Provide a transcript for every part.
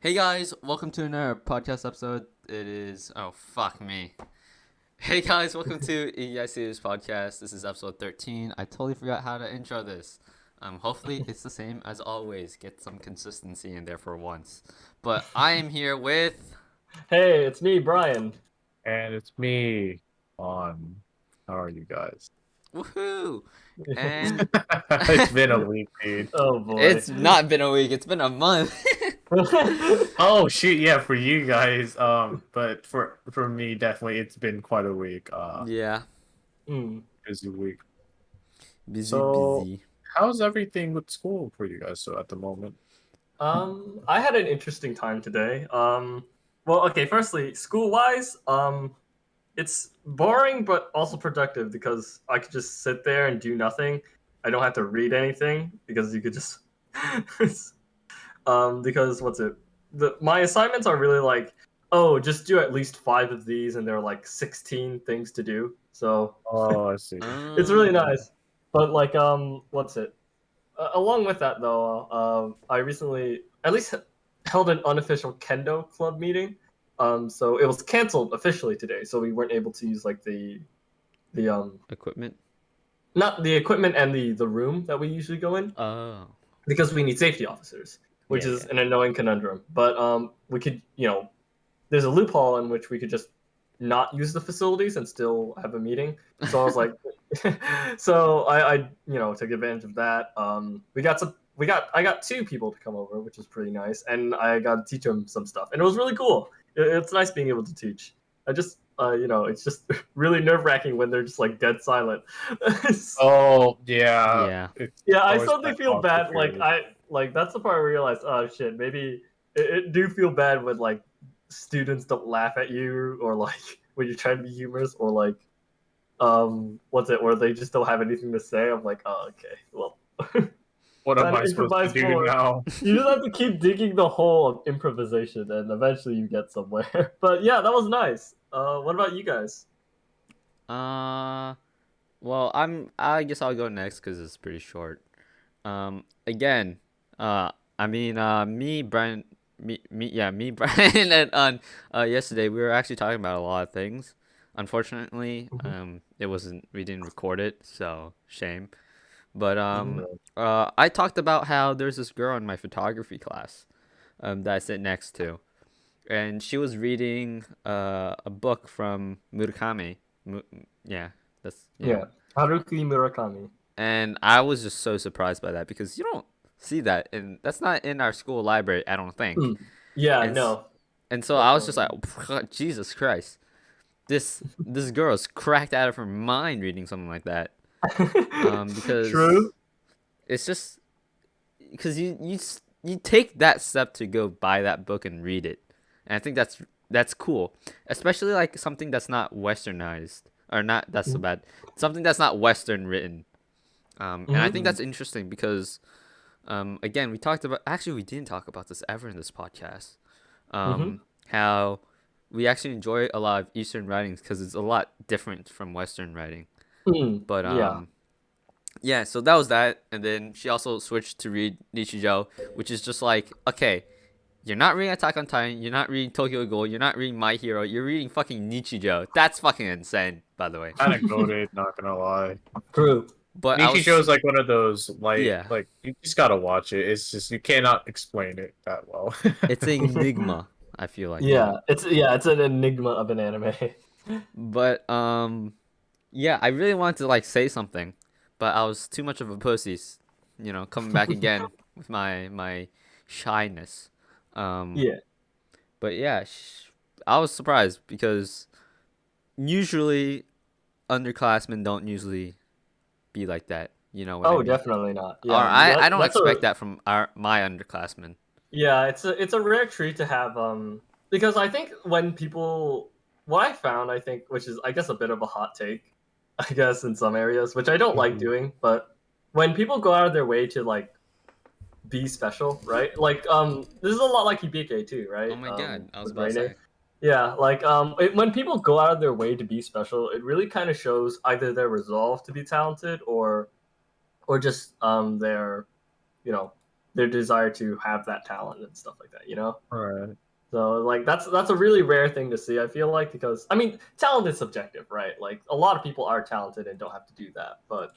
Hey guys, welcome to another podcast episode. It is fuck me. Hey guys, welcome to Ikigai podcast. This is episode 13. I totally forgot how to intro this. Hopefully it's the same as always. Get some consistency in there for once. But I am here with Hey, it's me, Brian. And it's me on. How are you guys? woohoo, and It's been a week, dude. Oh boy. it's not been a week. It's been a month. Oh shoot, yeah, for you guys. But for me, definitely, it's been quite a week. Yeah, Hmm. Busy week. busy, So, busy. how's everything with school for you guys? So at the moment. I had an interesting time today. Well, okay, firstly, school-wise, it's boring but also productive because I could just sit there and do nothing. I don't have to read anything because you could just because what's it? My assignments are really like, oh, just do at least 5 of these and there are like 16 things to do. So, Oh, I see. it's really Um, nice. But like what's it? Along with that, though, I recently at least held an unofficial kendo club meeting. So it was canceled officially today, so we weren't able to use like the equipment. not the equipment and the room that we usually go in Oh, because we need safety officers, which yeah, is yeah. an annoying conundrum. But we could, there's a loophole in which we could just not use the facilities and still have a meeting. So I was like, so I took advantage of that. I got 2 people to come over, which was pretty nice, and I got to teach them some stuff, and it was really cool. It's nice being able to teach. I just it's just really nerve wracking when they're just like dead silent. Oh yeah, Yeah. it's Yeah, I always suddenly that feel awkward bad. period. That's the part I realized. Oh shit, maybe it do feel bad when like students don't laugh at you, or like when you're trying to be humorous, or like what's it, where they just don't have anything to say. I'm like, oh okay, well, What am time to I supposed to improvise do more. now? You just have to keep digging the hole of improvisation, and eventually you get somewhere. But yeah, that was nice. What about you guys? Uh, well, I guess I'll go next because it's pretty short. Again, me, Brian, me, Brian, and on yesterday we were actually talking about a lot of things. Unfortunately, Mhm. it wasn't we didn't record it, so shame. But Mhm. I talked about how there's this girl in my photography class, that I sit next to, and she was reading a book from Murakami. Yeah, that's Yeah, Haruki Murakami. and I was just so surprised by that because you don't see that, and that's not in our school library, I don't think. Hmm. Yeah, And no, and so I was just definitely. like, Jesus Christ, this girl is cracked out of her mind reading something like that. True. Because it's just because you take that step to go buy that book and read it, and I think that's cool, especially like something that's not westernized or not. That's so bad. Something that's not Western written. And I think Mm-hmm. that's interesting because again, we talked about actually we didn't talk about this ever in this podcast. Mm-hmm. How we actually enjoy a lot of Eastern writings because it's a lot different from Western writing. Mm, But yeah. yeah, so that was that, and then she also switched to read Nichijou, which is just like okay, you're not reading Attack on Titan, you're not reading Tokyo Ghoul, you're not reading My Hero, you're reading fucking Nichijou. That's fucking insane, by the way. Kind of goated, not gonna lie. True. But I Nichijou was is like one of those yeah, like you just gotta watch it. It's just you cannot explain it that well. it's an enigma. I feel like. It's an enigma of an anime. But yeah, I really wanted to like say something, but I was too much of a pussy, coming back again with my shyness. Um, Yeah. but yeah, I was surprised because usually underclassmen don't usually be like that. You know what I Oh, mean? definitely not. Or Yeah, I don't that's expect a that from my underclassmen. yeah. It's a rare treat to have because I think when people what I found I think, which is I guess a bit of a hot take, I guess in some areas, which I don't like Mhm. doing, but when people go out of their way to like be special, right? Like this is a lot like Hibike too, Oh right? my god, I was With about to Raine. say. Yeah, like when people go out of their way to be special, it really kind of shows either their resolve to be talented or just their you know their desire to have that talent and stuff like that, you know? Right. So like that's a really rare thing to see, I feel like, because I mean talent is subjective, right? Like a lot of people are talented and don't have to do that. But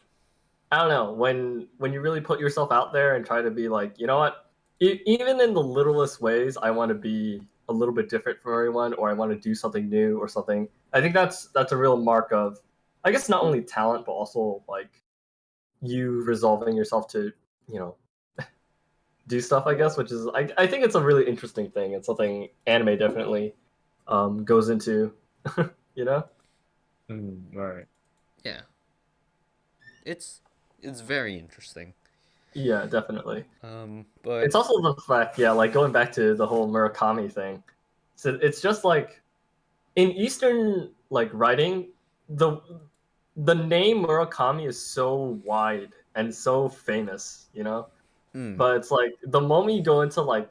I don't know, when you really put yourself out there and try to be like, you know what? Even in the littlest ways, I want to be a little bit different from everyone, or I want to do something new or something. I think that's a real mark of, I guess, not only talent but also like you resolving yourself to, you know, do stuff, I guess, which is I think it's a really interesting thing. It's something anime definitely goes into, you know? Right. Yeah, it's very interesting. Yeah, definitely. But It's also the fact, yeah, like going back to the whole Murakami thing. So it's just like in Eastern like writing, the the name Murakami is so wide and so famous, you know? mm, But it's like the moment you go into like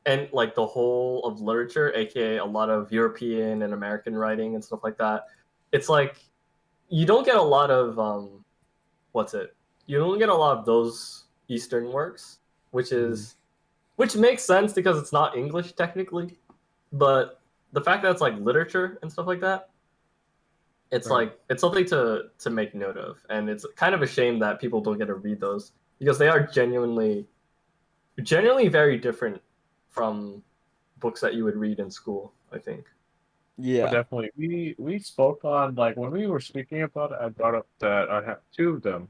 and like the whole of literature, aka a lot of European and American writing and stuff like that, it's like you don't get a lot of what's it? You don't get a lot of those Eastern works, which Mhm. is which makes sense because it's not English technically, but the fact that it's like literature and stuff like that, it's Right. like it's something to make note of, and it's kind of a shame that people don't get to read those because they are genuinely very different from books that you would read in school, I think. But yeah. definitely, we spoke on like when we were speaking about it. I brought up that I have two of them.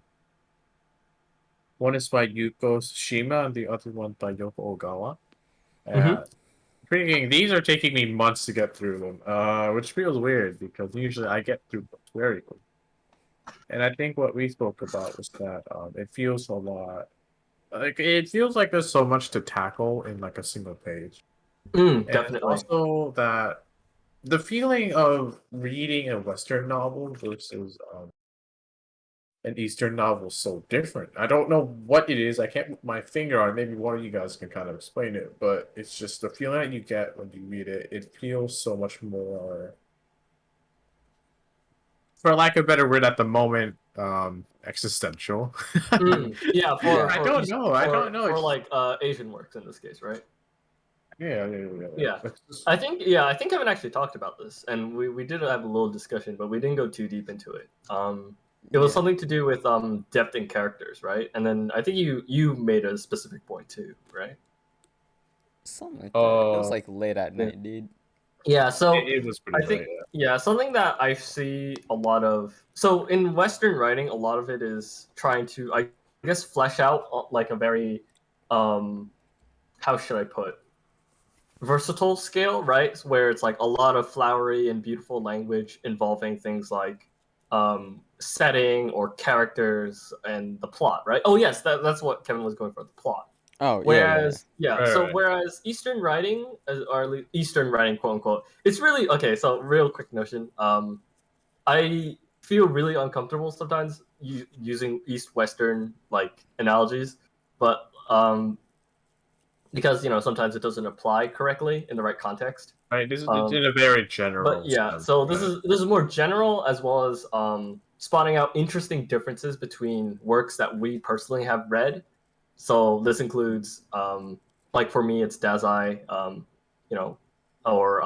One is by Yuko Tsushima, and the other one by Yoko Ogawa. Mm-hmm. Thinking these are taking me months to get through them, which feels weird because usually I get through books very quickly. And I think what we spoke about was that it feels a lot like it feels like there's so much to tackle in like a single page, and Definitely. also that the feeling of reading a Western novel versus an Eastern novel is so different. I don't know what it is. I can't put my finger on it. Maybe one of you guys can kind of explain it, but it's just the feeling that you get when you read it. It feels so much more, for lack of a better word at the moment, existential. Yeah, Yeah. I don't know. I don't know. for It's just like Asian works in this case, right? yeah. Yeah. It's just, I think Kevin actually talked about this, and we did have a little discussion, but we didn't go too deep into it. It was Yeah, something to do with depth in characters, right? And then I think you made a specific point too, right? something like that. It was uh, like late at Yeah. night, dude. Yeah, so it was pretty I think late. Yeah. yeah, something that I see a lot of. So in Western writing, a lot of it is trying to, I guess, flesh out like a very, um, how should I put, versatile scale, right? Where it's like a lot of flowery and beautiful language involving things like setting or characters and the plot, right? Oh yes, that's what Kevin was going for, the plot. Oh yeah. Whereas, yeah, Right, so right. whereas Eastern writing, or at least Eastern writing, quote unquote, it's really okay. So, real quick notion. I feel really uncomfortable sometimes using East Western like analogies, but because sometimes it doesn't apply correctly in the right context. Right. This is it's Um, in a very but general yeah, sense. so this Right. is this is more general as well as spotting out interesting differences between works that we personally have read. So this includes like for me it's Dazai, you know, or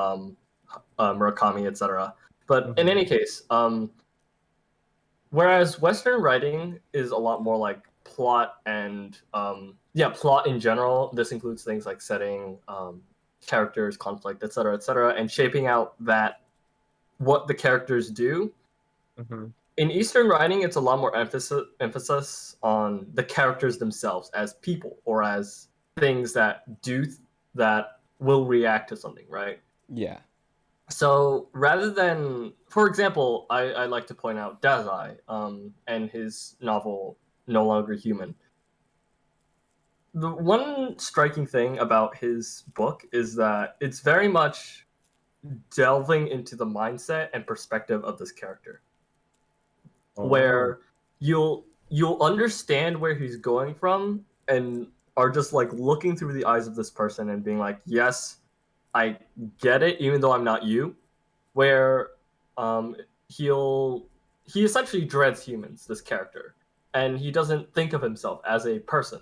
Murakami, etc. But in Mhm. any case, whereas Western writing is a lot more like plot and plot in general. This includes things like setting, characters, conflict, etc., and shaping out that what the characters do. Mhm. In Eastern writing, it's a lot more emphasis on the characters themselves as people or as things that will react to something, right? Yeah. So rather than, for example, I like to point out Dazai and his novel No Longer Human. The one striking thing about his book is that it's very much delving into the mindset and perspective of this character, Oh. where you'll understand where he's going from and are just like looking through the eyes of this person and being like, yes, I get it, even though I'm not you. Where um, he'll he essentially dreads humans, this character, and he doesn't think of himself as a person.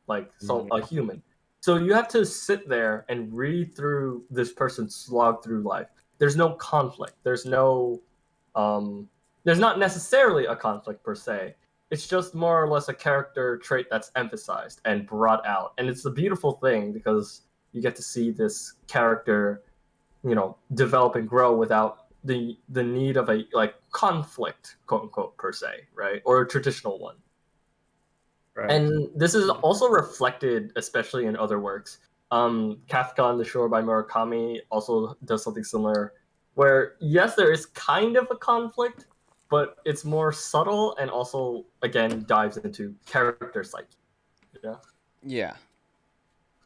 like a human. So you have to sit there and read through this person's slog through life. There's no conflict. There's not necessarily a conflict per se. It's just more or less a character trait that's emphasized and brought out. And it's a beautiful thing because you get to see this character, develop and grow without the need of a conflict, quote unquote, per se, right? Or a traditional one. Right. And this is also reflected, especially in other works. Kafka on the Shore by Murakami also does something similar, where yes, there is kind of a conflict, but it's more subtle and also again dives into character psyche. Yeah. Yeah.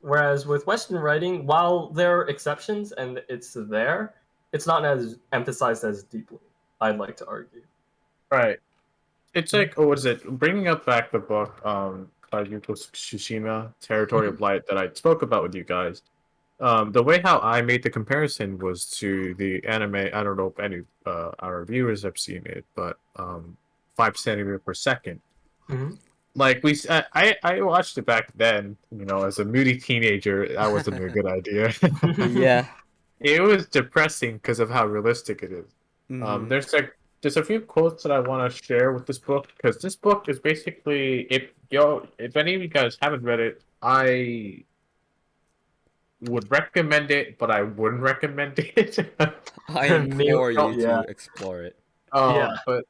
Whereas with Western writing, while there are exceptions and it's there, it's not as emphasized as deeply. I'd like to argue. Right. It's like, what is it? Bringing up back the book, by Yuko Tsushima, Territory of Light, that I spoke about with you guys. The way how I made the comparison was to the anime. I don't know if any our viewers have seen it, but 5 centimeter per second. Mm-hmm. Like I watched it back then. As a moody teenager, that wasn't a good idea. Yeah. It was depressing because of how realistic it is. Mhm. There's a few quotes that I want to share with this book because this book is basically if any of you guys haven't read it, I would recommend it, but I wouldn't recommend it. I implore you Yeah. to explore it. Yeah. But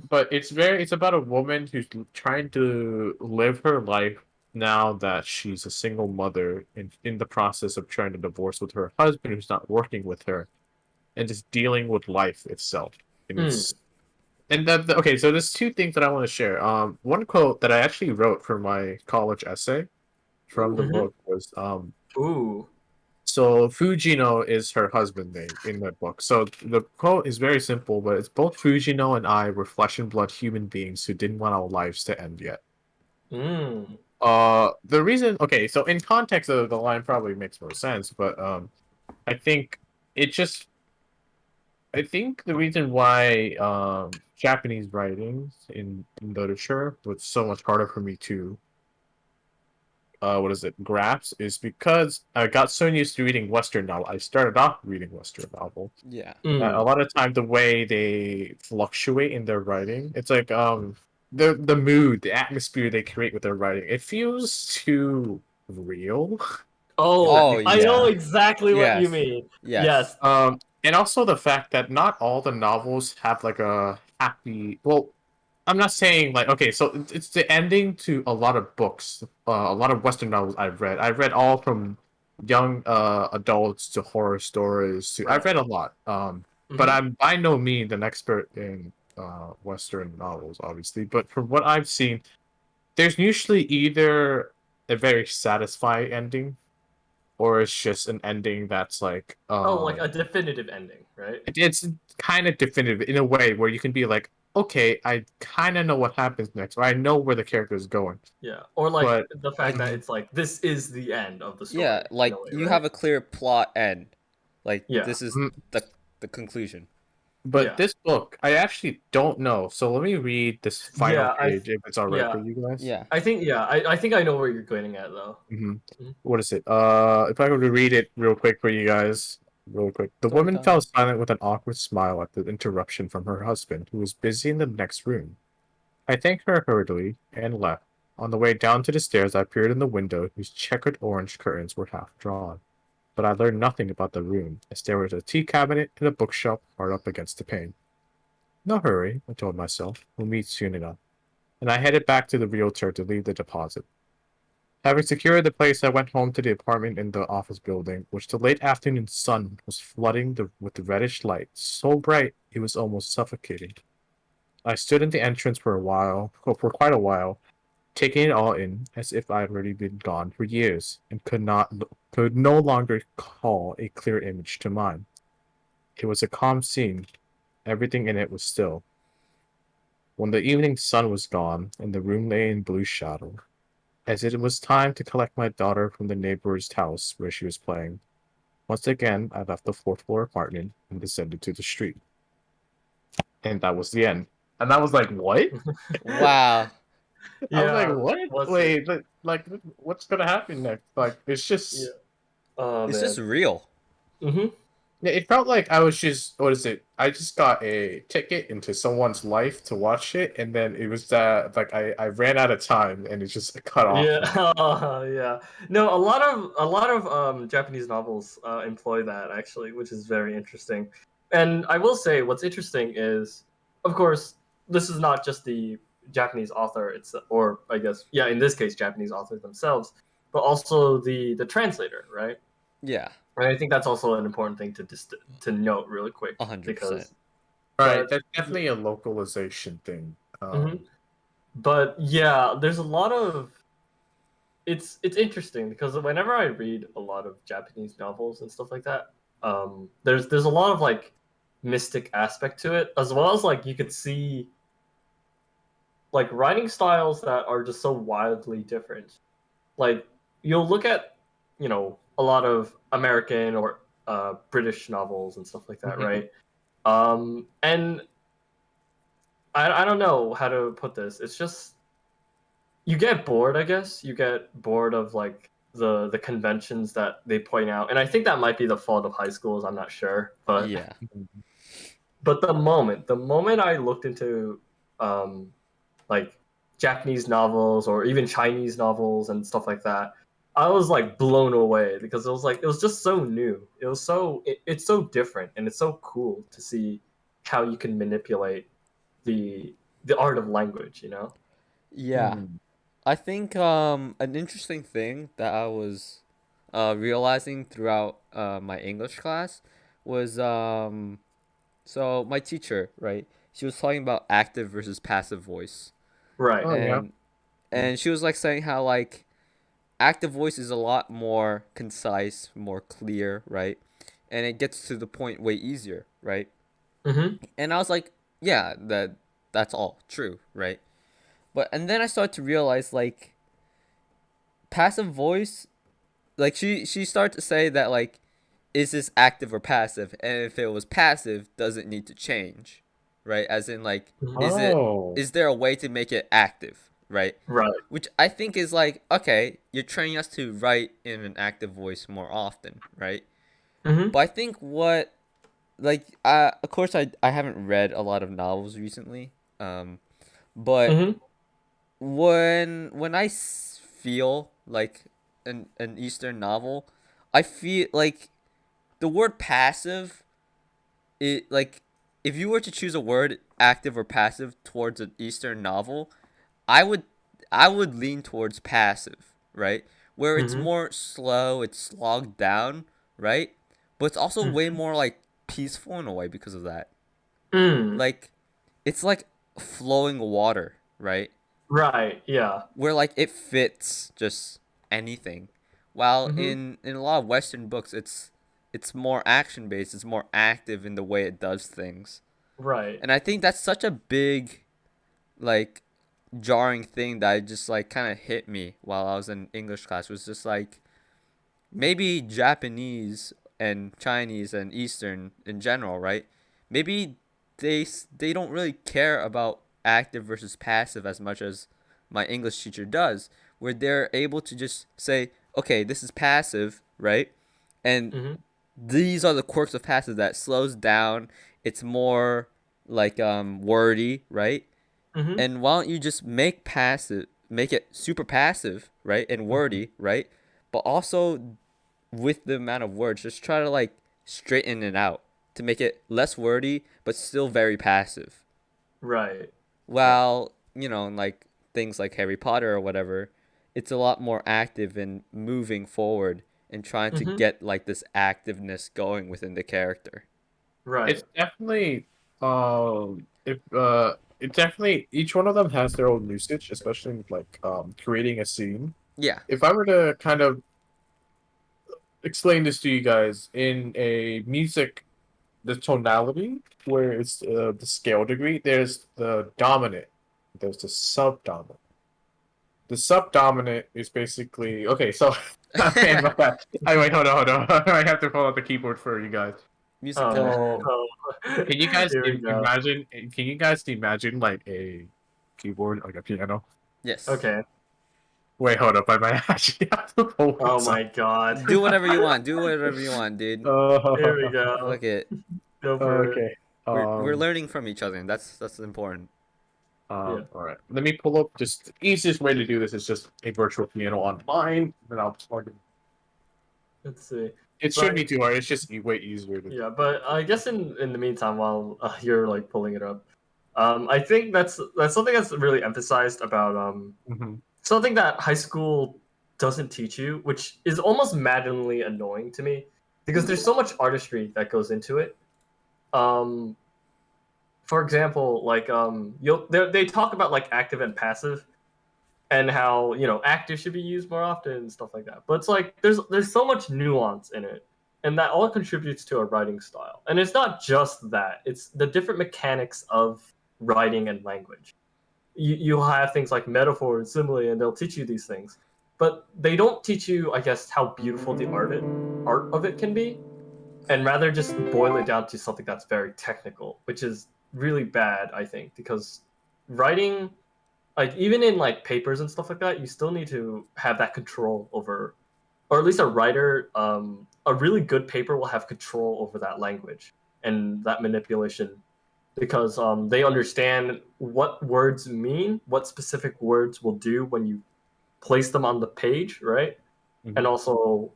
but it's about a woman who's trying to live her life now that she's a single mother in the process of trying to divorce with her husband who's not working with her and just dealing with life itself. And it's okay, so there's two things that I want to share. One quote that I actually wrote for my college essay from the Ooh. book was Ooh. so Fujino is her husband name in that book. So the quote is very simple, but it's both Fujino and I were flesh and blood human beings who didn't want our lives to end yet. Mm. The reason, okay, so in context of the line probably makes more sense, but I think it just I think the reason why Japanese writings in literature was so much harder for me to what is it, grasp is because I got so used to reading Western novel. I started off reading Western novel. Yeah. A lot of time the way they fluctuate in their writing, it's like the mood, the atmosphere they create with their writing. It feels too real. Oh, Oh I know yeah. exactly what you Yes. mean. Yes. Yes. And also the fact that not all the novels have like a happy. Well, I'm not saying like okay, so it's the ending to a lot of books, a lot of Western novels I've read. I've read all from young adults to horror stories to. I've Right. read a lot. But Mhm. I'm by no means an expert in Western novels, obviously. But from what I've seen, there's usually either a very satisfying ending or it's just an ending that's like Oh, like a definitive ending, right? it's kind of definitive in a way where you can be like, okay, I kind of know what happens next, or I know where the character is going. Yeah. Or like But the fact that it's like this is the end of the Yeah, story in like a way, you right? have a clear plot end. Like Yeah. this is mm, the conclusion. but Yeah. this book, I actually don't know. So let me read this final Yeah. page if it's all right Yeah. for you guys. Yeah. I think I know where you're getting at though. hmm Mhm. What is it? If I were to read it real quick for you guys, real quick. The Story woman fell time. silent with an awkward smile at the interruption from her husband, who was busy in the next room. I thanked her hurriedly and left. On the way down to the stairs, I peered in the window, whose checkered orange curtains were half drawn. But I learned nothing about the room, as there was a tea cabinet and a bookshelf hard up against the pane. No hurry, I told myself. We'll meet soon enough. And I headed back to the realtor to leave the deposit. Having secured the place, I went home to the apartment in the office building, which the late afternoon sun was flooding with the reddish light, so bright it was almost suffocating. I stood in the entrance for quite a while, taking it all in as if I had already been gone for years and could no longer call a clear image to mind. It was a calm scene. Everything in it was still. When the evening sun was gone and the room lay in blue shadow, as it was time to collect my daughter from the neighbor's house where she was playing, once again I left the fourth floor apartment and descended to the street. And that was the end. And I was like, what? Wow. I was like, Yeah. what? What's it? Wait, like, what's gonna happen next? Like, it's Yeah. just. Oh It's just man. real. Mm-hmm. Yeah, it felt like I was just, what is it? I just got a ticket into someone's life to watch it, and then it was that like I ran out of time and it just cut off. Yeah. Yeah. No, a lot of Japanese novels employ that actually, which is very interesting. And I will say, what's interesting is, of course, this is not just the Japanese author, it's or I guess yeah, in this case, Japanese authors themselves, but also the translator, right? Yeah, And I think that's also an important thing to note really quick 100%. because Right, that. that's definitely a localization thing. Mhm. But yeah, there's a lot of it's interesting because whenever I read a lot of Japanese novels and stuff like that, there's a lot of like mystic aspect to it, as well as like you could see like writing styles that are just so wildly different. Like you'll look at a lot of American or British novels and stuff like that, Mhm. right? And I don't know how to put this. It's just you get bored, I guess. You get bored of like the conventions that they point out, and I think that might be the fault of high schools. I'm not sure, but Yeah. the moment I looked into um like Japanese novels or even Chinese novels and stuff like that, I was like blown away because it was just so new. It's so different and it's so cool to see how you can manipulate the the art of language. Yeah. Mhm. I think an interesting thing that I was realizing throughout my English class was so my teacher, right? She was talking about active versus passive voice. Right. Oh yeah. And she was like saying how like active voice is a lot more concise, more clear, right? And it gets to the point way easier, right? Mm-hmm. And I was like, yeah, that's all true, right? But and then I started to realize like passive voice, like she started to say that like is this active or passive? And if it was passive, does it need to change? Right? As in like Oh. is there a way to make it active, right? Right. Which I think is like, okay, you're training us to write in an active voice more often, right? Mm-hmm. But I think what like of course I haven't read a lot of novels recently. But Mm-hmm. when feel like an Eastern novel, I feel like the word passive, it like if you were to choose a word active or passive towards an Eastern novel, I would I would lean towards passive, right? Where it's Mm-hmm. more slow, it's slogged down, right? But it's also way Mm-hmm. more like peaceful in a way because of that. Mm. Like it's like flowing water, right? Right. Yeah. Where like it fits just anything. While Mm-hmm. in a lot of Western books, it's more action based. It's more active in the way it does things, Right. and I think that's such a big like jarring thing that I just like kind of hit me while I was in English class. Was just like maybe Japanese and Chinese and Eastern in general, right? Maybe they don't really care about active versus passive as much as my English teacher does, where they're able to just say, okay, this is passive, right? And Mm-hmm. these are the quirks of passive that slows down. It's more like wordy, right? Mm-hmm. And why don't you just make it super passive, right? And Mm-hmm. wordy, right? But also with the amount of words, just try to like straighten it out to make it less wordy but still very passive. Right. Right. While, like things like Harry Potter or whatever, it's a lot more active and moving forward and trying to Mm-hmm. get like this activeness going within the character. It's Right. definitely if it definitely each one of them has their own usage, especially with, like creating a scene. Yeah. If I were to kind of explain this to you guys in a music, the tonality where it's the scale degree, there's the dominant, there's the subdominant. The subdominant is basically okay. So, man, my bad. I wait, hold on. I have to pull out the keyboard for you guys. Music kind of. Oh. So, Oh. can you guys Here we go. imagine? Can you guys imagine like a keyboard, like a piano? Yes. Okay. Wait, hold up. I might actually have to pull Oh this my god. Do whatever you want. Do whatever you want, dude. Here we up. go. Fuck it. Go for it. Okay. We're learning from each other, and that's important. Yeah. All right. Let me pull up. Just the easiest way to do this is just a virtual piano online. Then I'll plug it. Let's see. It should be too hard. It's just way easier to. Yeah, but I guess in the meantime, while you're like pulling it up, I think that's something that's really emphasized about Mhm. something that high school doesn't teach you, which is almost maddeningly annoying to me because there's so much artistry that goes into it. Um, for example, like they talk about like active and passive and how active should be used more often and stuff like that. But it's like there's so much nuance in it, and that all contributes to a writing style. And it's not just that; it's the different mechanics of writing and language. You'll have things like metaphor and simile, and they'll teach you these things, but they don't teach you, I guess, how beautiful the art of it can be, and rather just boil it down to something that's very technical, which is really bad, I think, because writing, like even in like papers and stuff like that, you still need to have that control over, or at least a writer, a really good paper will have control over that language and that manipulation because they understand what words mean, what specific words will do when you place them on the page, right? And Mhm. also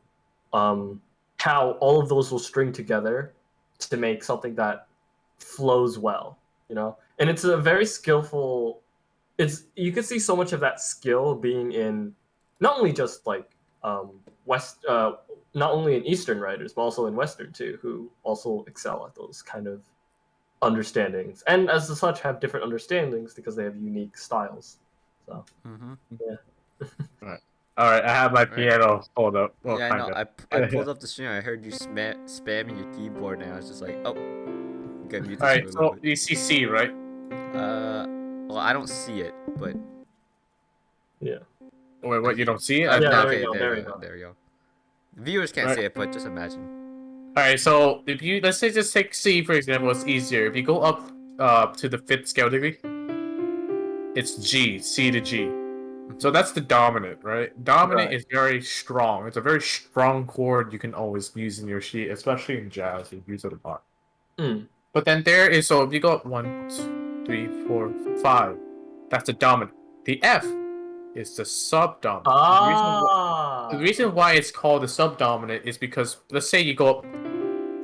um, how all of those will string together to make something that flows well, And it's a very skillful. It's you can see so much of that skill being in not only just like West, not only in Eastern writers, but also in Western too, who also excel at those kind of understandings, and as such have different understandings because they have unique styles. So Mm-hmm. yeah. All right. All right. I have my All right. piano. Hold up. Well, Yeah, I know. kind I of. pulled up the stream. I heard you spamming your keyboard, and I was just like, oh, gotta mute All this right. for a little So bit. you see C, right? Well, I don't see it, but Yeah. Wait, what? You don't see it? Yeah, there we okay, go. there There we we go, go. there we go. Viewers can't Right. see it, but just imagine. All right. So if you let's say just take C for example, it's easier. If you go up to the fifth scale degree, it's G, C to G. So that's the dominant, right? Dominant Right. is very strong. It's a very strong chord you can always use in your sheet, especially in jazz. You use it a lot. Mm. But then there is so if you go up 1, 2, 3, 4, 5, that's the dominant. The F is the subdominant. The Ah. reason why it's called the subdominant is because let's say you go up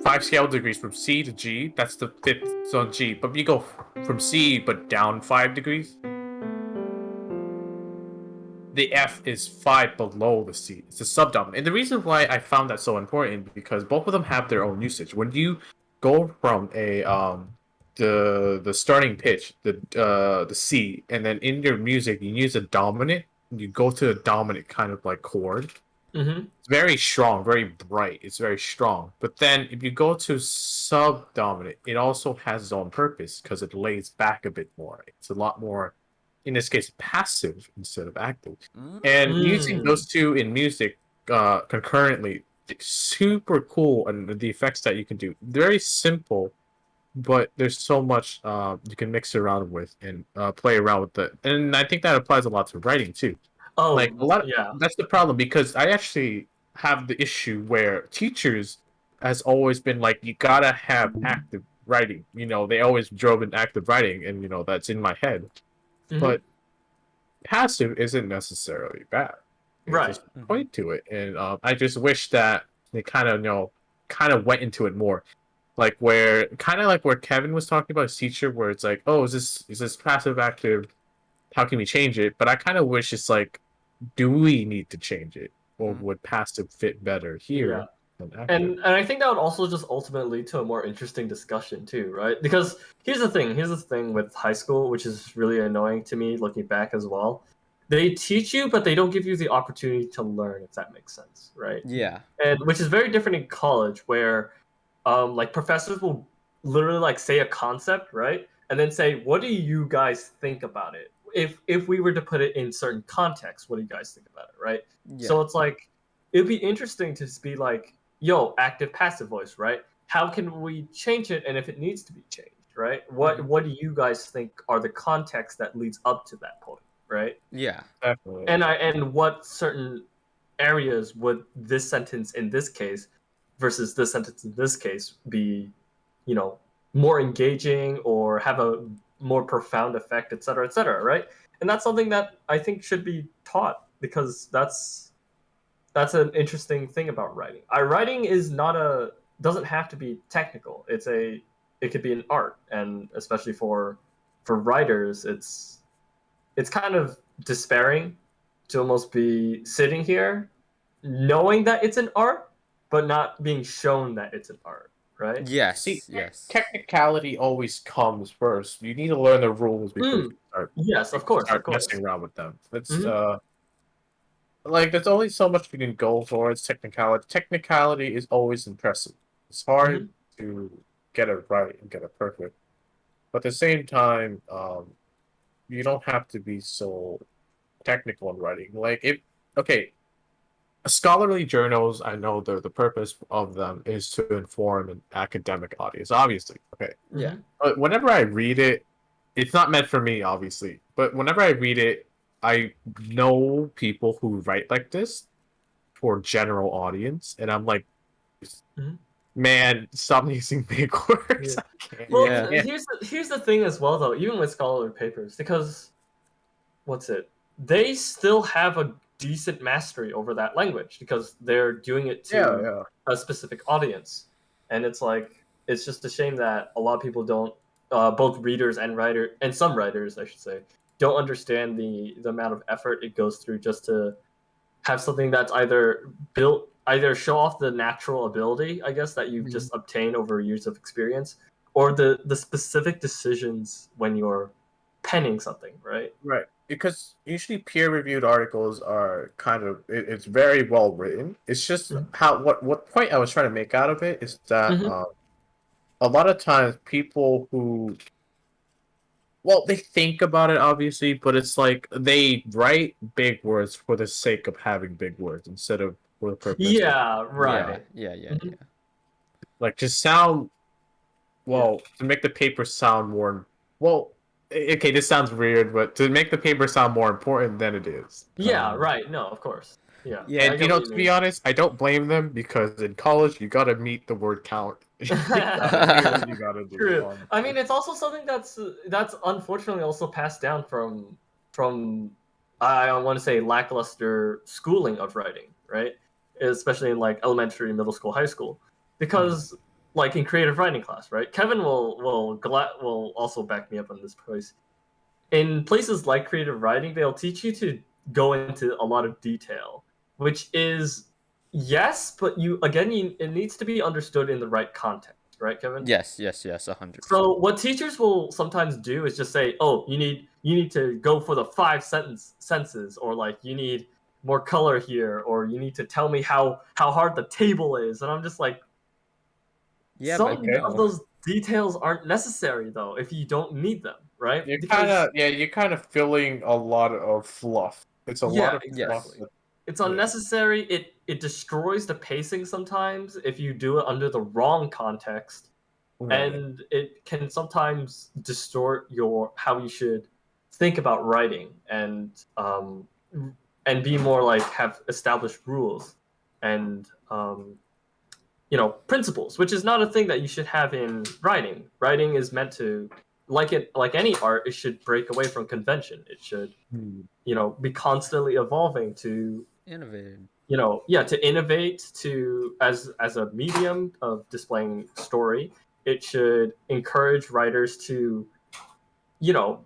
5 scale degrees from C to G, that's the fifth so G. But you go from C but down 5 degrees, the F is 5 below the C. It's a subdominant. And the reason why I found that so important because both of them have their own usage. When you go from a the starting pitch, the C, and then in your music you use a dominant, you go to a dominant kind of like chord. Mm-hmm. It's very strong, very bright. It's very strong. But then if you go to subdominant, it also has its own purpose because it lays back a bit more. It's a lot more, in this case, passive instead of active. And using Mm. those two in music concurrently, it's super cool. And the effects that you can do, very simple, but there's so much you can mix around with and play around with it. And I think that applies a lot to writing too. Like Oh a lot yeah. that's the problem because I actually have the issue where teachers has always been like you gotta have active writing. They always drove in active writing and that's in my head. Mm-hmm. But passive isn't necessarily bad. It's Right. just point to it. And I just wish that they kind of went into it more. Like where Kevin was talking about his teacher, where it's like, oh, is this passive active? How can we change it? But I kind of wish it's like, do we need to change it, or Mm-hmm. would passive fit better Yeah. here than active? And I think that would also just ultimately lead to a more interesting discussion too, right? Because here's the thing with high school, which is really annoying to me looking back as well. They teach you, but they don't give you the opportunity to learn, if that makes sense, right? Yeah. And which is very different in college, where like professors will literally like say a concept, right? And then say, what do you guys think about it? If we were to put it in certain contexts, what do you guys think about it, right? Yeah. So it's like it'd be interesting to be like, yo, active passive voice, right? How can we change it and if it needs to be changed, right? What Mm-hmm. what do you guys think are the contexts that leads up to that point, right? Yeah. Definitely. And what certain areas would this sentence in this case versus this sentence in this case be, you know, more engaging or have a more profound effect, et cetera, right? And that's something that I think should be taught because that's an interesting thing about writing. Writing is not a doesn't have to be technical. It could be an art, and especially for writers, it's kind of despairing to almost be sitting here knowing that it's an art, but not being shown that it's an art, right? See, Yes. Yes. technicality always comes first. You need to learn the rules before Mm. Yes, you of can course, of start course. messing around with them. It's Mhm. like there's only so much you can go towards technicality. Technicality is always impressive. It's hard Mhm. to get it right and get it perfect. But at the same time, you don't have to be so technical in writing. Like if okay, scholarly journals, I know the purpose of them is to inform an academic audience, obviously. Okay. Yeah. Mhm. But whenever I read it, it's not meant for me, obviously. But whenever I read it, I know people who write like this for general audience, and I'm like, Mhm. man, stop using big Yeah. words. I can't. Well, Yeah. Yeah. here's the thing as well though, even with scholarly papers, because what's it? They still have a decent mastery over that language because they're doing it Yeah, to yeah. a specific audience, and it's like it's just a shame that a lot of people don't, both readers and writer and some writers, I should say, don't understand the amount of effort it goes through just to have something that's either show off the natural ability, I guess, that you've Mhm. just obtained over years of experience, or the specific decisions when you're penning something, right? Right. Because usually peer-reviewed articles are kind of it's very well written. It's just Mhm. how what point I was trying to make out of it is that Mhm. a lot of times people who well they think about it obviously, but it's like they write big words for the sake of having big words instead of for the purpose of Yeah, Yeah. right. Yeah. Yeah. Mhm. Yeah. like to sound Yeah. well to make the paper sound more well okay this sounds weird but to make the paper sound more important than it is. Yeah, right. No, of course. Yeah, Yeah. I And get what you to be mean. honest, I don't blame them because in college you gotta meet the word count. You gotta do what you gotta do. True. I mean, it's also something that's unfortunately also passed down from I want to say lackluster schooling of writing, right? Especially in like elementary, middle school, high school, because like in creative writing class, right? Kevin will also back me up on this place. In places like creative writing, they'll teach you to go into a lot of detail, which is yes, but it needs to be understood in the right context, right, Kevin? Yes. Yes. Yes. 100%. So what teachers will sometimes do is just say, "Oh, you need to go for the senses, or like you need more color here, or you need to tell me how hard the table is." And I'm just like, Yeah, but some Okay. of no. those details aren't necessary though if you don't need them, right? Because You're kind of filling a lot of fluff. It's a lot yeah, of fluff. exactly. Yes. But, It's yeah. unnecessary. It destroys the pacing sometimes if you do it under the wrong context, Right. and it can sometimes distort your how you should think about writing and be more like have established rules and principles, which is not a thing that you should have in writing. Writing is meant to like any art, it should break away from convention. It should Hmm. be constantly evolving to Innovated. to innovate to as a medium of displaying story. It should encourage writers to you know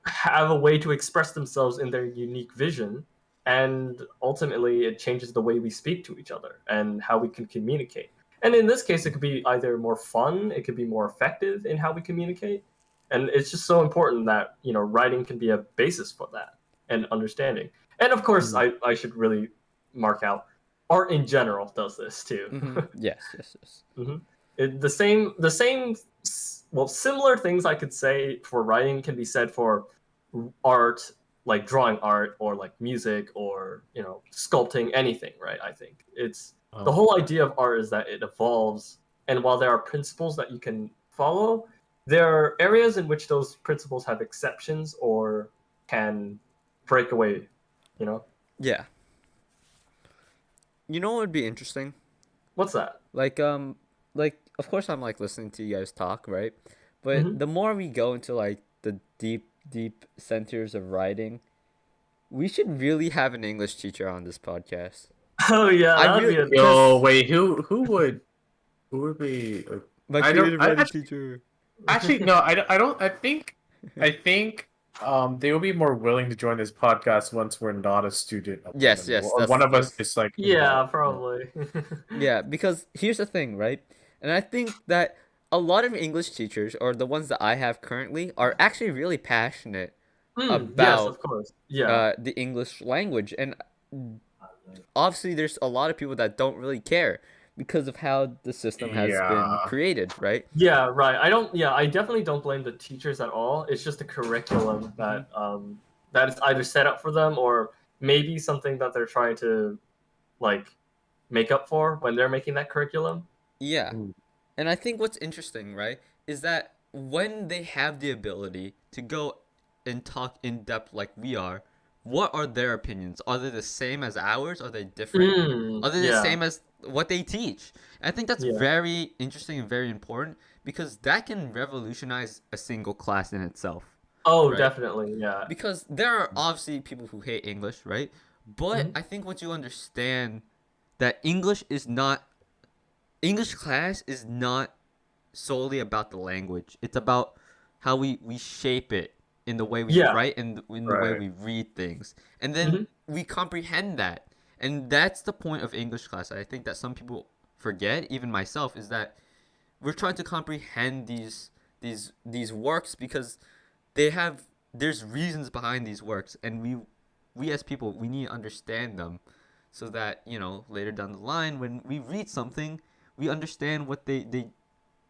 have a way to express themselves in their unique vision, and ultimately it changes the way we speak to each other and how we can communicate. And in this case, it could be either more fun, it could be more effective in how we communicate, and it's just so important that writing can be a basis for that and understanding. And of course, Hmm. I should really mark out art in general does this too. Yes. Yes. Yes. hmm the same well, similar things I could say for writing can be said for art, like drawing art or like music or sculpting anything, right? I think it's the Oh. whole idea of art is that it evolves, and while there are principles that you can follow, there are areas in which those principles have exceptions or can break away, you know? Yeah. You know what would be interesting? What's that? Like of course I'm like listening to you guys talk, right? But Hmm. the more we go into like the deep centers of writing, we should really have an English teacher on this podcast. Oh yeah, I that would really be a Yo, because wait, who would be? my I don't. creative I writing actually, teacher. actually no. I don't. I think they will be more willing to join this podcast once we're not a student of one Yes, anymore, yes, or one of us that's is like Yeah, involved. probably. yeah, because here's the thing, right? And I think that a lot of English teachers, or the ones that I have currently, are actually really passionate Yes, about of course. Yeah. the English language. And obviously, there's a lot of people that don't really care because of how the system has been Yeah. created, right? Yeah, right. I definitely don't blame the teachers at all. It's just the curriculum Mm-hmm. that is either set up for them or maybe something that they're trying to like make up for when they're making that curriculum. Yeah. Mm. And I think what's interesting, right, is that when they have the ability to go and talk in depth like we are, what are their opinions? Are they the same as ours? Are they different? Are they the Yeah. same as what they teach? And I think that's Yeah. very interesting and very important because that can revolutionize a single class in itself, Oh, right? definitely. Yeah. Because there are obviously people who hate English, right? But Mhm. I think once you understand that English class is not solely about the language. It's about how we shape it in the way we Yeah. write and in the way Right. we read things. And then Hmm. we comprehend that. And that's the point of English class. I think that some people forget, even myself, is that we're trying to comprehend these works because there's reasons behind these works and we as people we need to understand them so that later down the line when we read something we understand what they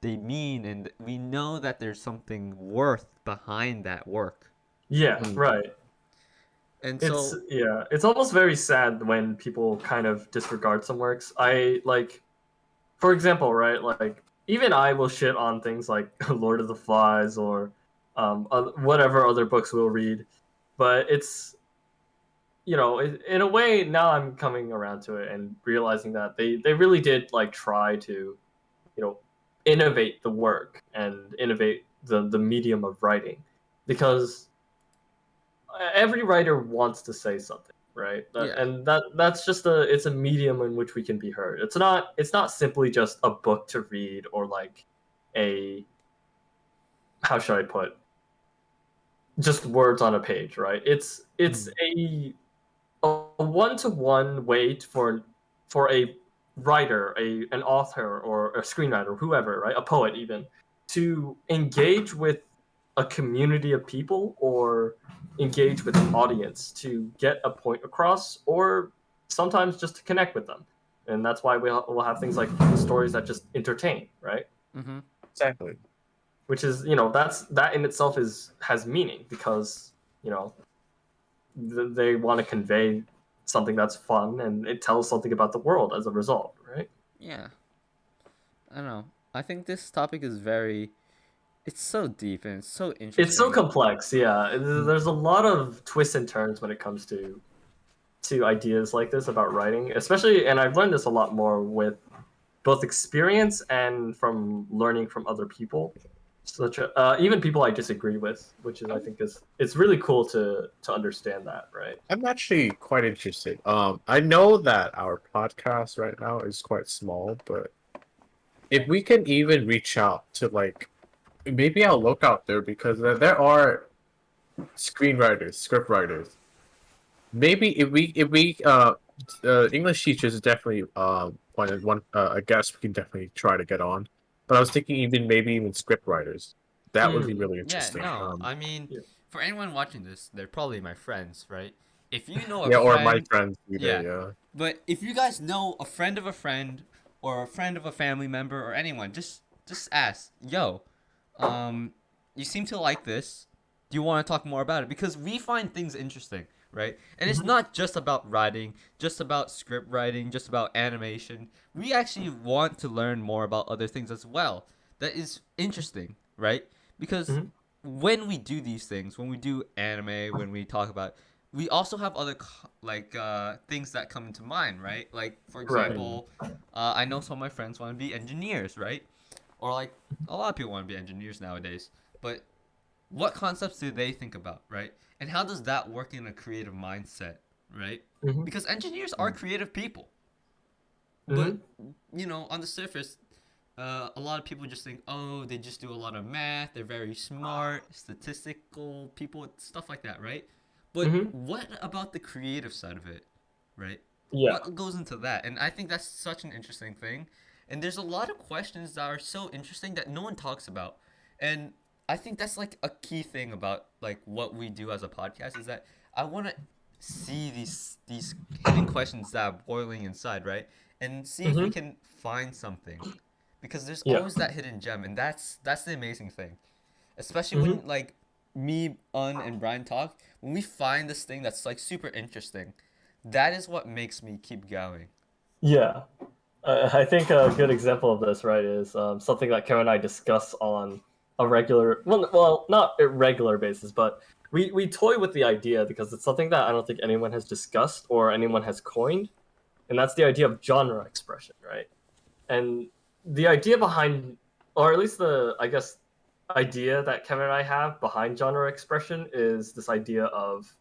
mean and we know that there's something worth behind that work. Yeah. Mm. Right. And It's so yeah. It's almost very sad when people kind of disregard some works. I like, for example, right? Like even I will shit on things like Lord of the Flies or whatever other books we'll read, but it's in a way now I'm coming around to it and realizing that they really did like try to you know innovate the work and innovate the medium of writing because every writer wants to say something, right? yeah. And that's just it's a medium in which we can be heard. It's not simply just a book to read or like a how should I put just words on a page, right? It's Mm. a one-to-one way for a writer, an author or a screenwriter, whoever, right? A poet even to engage with a community of people or engage with an audience to get a point across or sometimes just to connect with them. And that's why we'll have things like stories that just entertain, right? Mm-hmm. Exactly. Which is, that in itself has meaning because, you know, they want to convey something that's fun and it tells something about the world as a result, right? Yeah. I don't know. I think this topic is very it's so deep and it's so It's so interesting. complex, yeah. Mm. There's a lot of twists and turns when it comes to ideas like this about writing, especially, and I've learned this a lot more with both experience and from learning from other people, even people I disagree with, which is I I'm think is it's really cool to understand that, right? I'm actually quite interested. I know that our podcast right now is quite small, but if we can even reach out to like maybe I'll look out there because there are screenwriters, script writers. Maybe if we English teachers is definitely one I guess we can definitely try to get on. But I was thinking even maybe even script writers. That would be Mm, really Yeah, interesting. no. I mean, yeah. for anyone watching this, they're probably my friends, right? If you know a Yeah, or my friend, friends either. yeah. Yeah. But if you guys know a friend of a friend or a friend of a family member or anyone, just ask, "Yo, um you seem to like this. Do you want to talk more about it?" Because we find things interesting, right? And it's Mhm. not just about writing, just about script writing, just about animation. We actually want to learn more about other things as well. That is interesting, right? Because Mhm. when we do these things, when we do anime, when we talk about we also have other things that come into mind, right? Like for Right. example, I know some of my friends want to be engineers, right? Or like a lot of people want to be engineers nowadays. But what concepts do they think about, right? And how does that work in a creative mindset, right? Mm-hmm. Because engineers are creative people, but Mm-hmm. on the surface, a lot of people just think, oh, they just do a lot of math. They're very smart, statistical people, stuff like that, right? But Mm-hmm. what about the creative side of it, right? Yeah. What goes into that? And I think that's such an interesting thing. And there's a lot of questions that are so interesting that no one talks about. And I think that's like a key thing about like what we do as a podcast is that I want to see these hidden questions that are boiling inside, right? And see if we Mm-hmm. can find something because there's Yeah. always that hidden gem, and that's the amazing thing, especially Mm-hmm. when like me, and Brian talk. When we find this thing that's like super interesting, that is what makes me keep going. Yeah. I think a good example of this, right, is something that Karen and I discuss on a regular, well, not a regular basis, but we toy with the idea because it's something that I don't think anyone has discussed or anyone has coined, and that's the idea of genre expression, right? And the idea behind, or at least the, I guess, idea that Kevin and I have behind genre expression is this idea of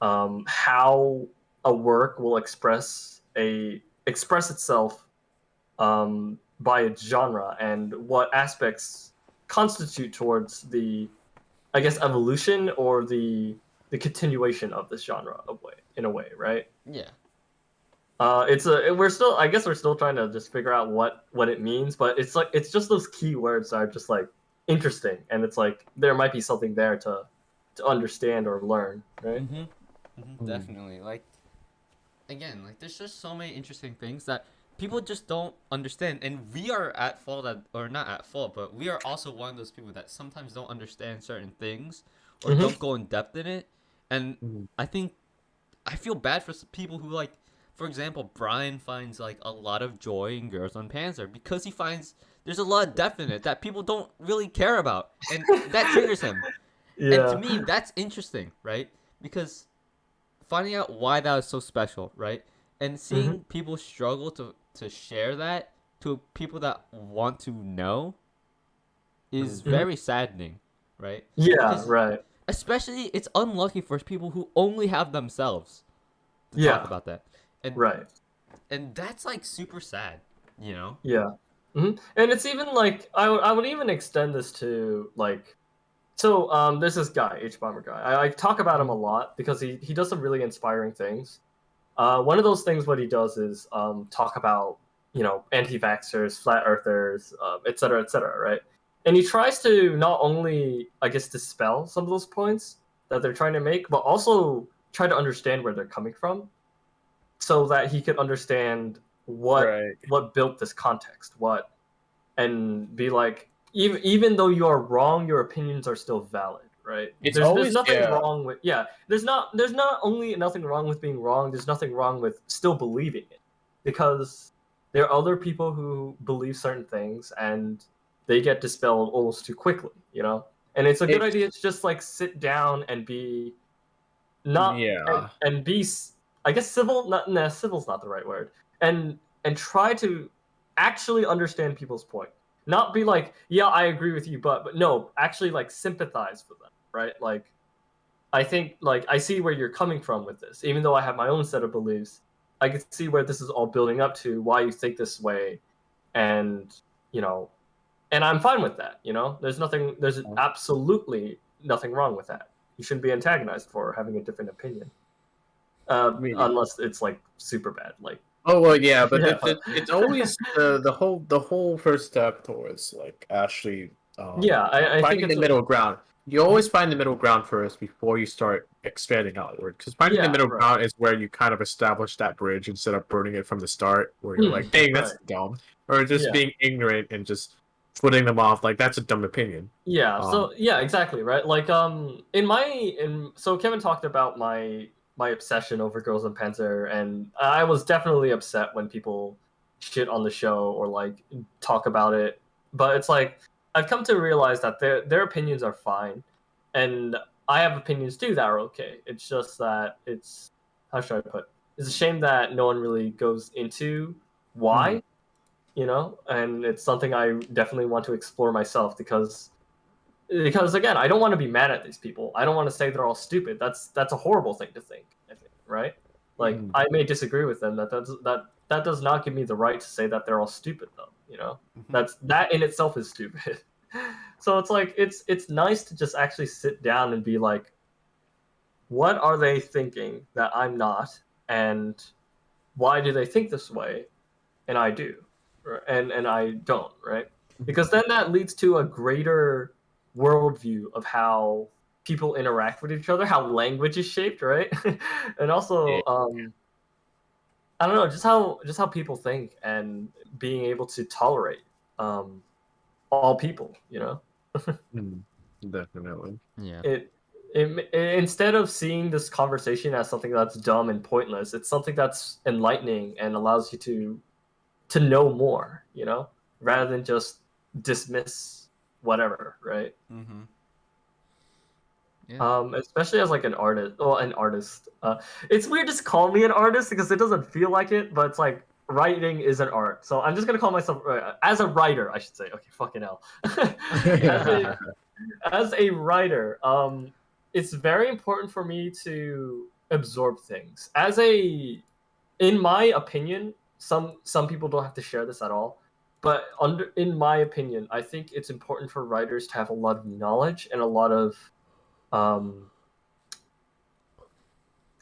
how a work will express itself by its genre and what aspects constitute towards the, I guess, evolution or the continuation of this genre in a way, right? Yeah. We're still, I guess we're still trying to just figure out what it means, but it's like it's just those key words that are just like interesting, and it's like there might be something there to understand or learn, right? Definitely. Like again, like there's just so many interesting things that people just don't understand, and we are at fault at, or not at fault, but we are also one of those people that sometimes don't understand certain things or Mm-hmm. don't go in depth in it. And I think I feel bad for people who like, for example, Brian finds like a lot of joy in Girls on Panzer because he finds there's a lot of depth in it that people don't really care about, and that triggers him. And to Yeah. me, that's interesting, right? Because finding out why that was so special, right? And Mm-hmm. seeing people struggle to share that to people that want to know is Mm-hmm. very saddening, right? Yeah. Because Right. especially it's unlucky for people who only have themselves to talk Yeah. about that. And Right. and that's like super sad, you know? Yeah. And it's even like I would even extend this to like, so there's this guy, H Bomber guy. I talk about him a lot because he does some really inspiring things. One of those things what he does is talk about, anti-vaxxers, flat earthers, et cetera, right? And he tries to not only, I guess, dispel some of those points that they're trying to make, but also try to understand where they're coming from, so that he could understand what Right. what built this context, and be like, even though you are wrong, your opinions are still valid, right? It's There's always nothing yeah. wrong with, yeah. There's not only nothing wrong with being wrong. There's nothing wrong with still believing it, because there are other people who believe certain things and they get dispelled almost too quickly, And it's a good It's idea to just like sit down and be not yeah. and be, I guess, civil. Not, nah, civil's not the right word. And try to actually understand people's point, not be like, yeah, I agree with you, but no, actually like sympathize for them, right? Like, I think, like, I see where you're coming from with this, even though I have my own set of beliefs. I can see where this is all building up to, why you think this way, and you know and I'm fine with that. There's absolutely nothing wrong with that. You shouldn't be antagonized for having a different opinion, I mean, unless it's like super bad. Like, oh well, yeah, but yeah, it's always the whole first step towards like actually yeah. I think finding the it's middle ground. You always find the middle ground first before you start expanding outward. Because finding the yeah, middle right, ground is where you kind of establish that bridge instead of burning it from the start, where you're like, "Dang, that's right, dumb," or just yeah, being ignorant and just footing them off like that's a dumb opinion. yeah. Um, So yeah, exactly, right. Like, so Kevin talked about my obsession over Girls and Panzer, and I was definitely upset when people shit on the show or like talk about it. But it's like I've come to realize that their opinions are fine, and I have opinions too that are okay. It's just that it's, how should I put? It's a shame that no one really goes into why, and it's something I definitely want to explore myself because again, I don't want to be mad at these people. I don't want to say they're all stupid. That's a horrible thing to think, I think, right? Like Mhm. I may disagree with them. That does not give me the right to say that they're all stupid though, Mhm. that in itself is stupid. So it's like it's nice to just actually sit down and be like, what are they thinking that I'm not, and why do they think this way and I do, and I don't, right? Because then that leads to a greater worldview of how people interact with each other, how language is shaped, right? And Yeah. also, I don't know, just how people think and being able to tolerate um, all people, Mm, definitely. Yeah. it instead of seeing this conversation as something that's dumb and pointless, it's something that's enlightening and allows you to know more, rather than just dismiss whatever, right? Mhm. Yeah. Especially as like an artist. Well, an artist. It's weird just call me an artist because it doesn't feel like it, but it's like writing is an art. So I'm just gonna call myself as a writer, I should say. Okay, fucking hell. as a as a writer, it's very important for me to absorb things. In my opinion, some people don't have to share this at all, but in my opinion, I think it's important for writers to have a lot of knowledge and um,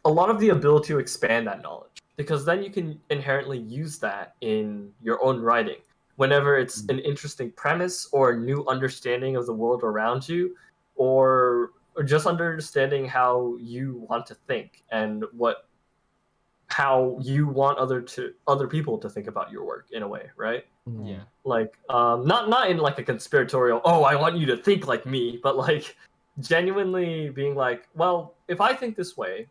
a lot of the ability to expand that knowledge, because then you can inherently use that in your own writing whenever it's an interesting premise or a new understanding of the world around you, or just understanding how you want to think and how you want other people to think about your work in a way, right? Yeah. Like not in like a conspiratorial, oh, I want you to think like me, but like genuinely being like, well, if I think this way,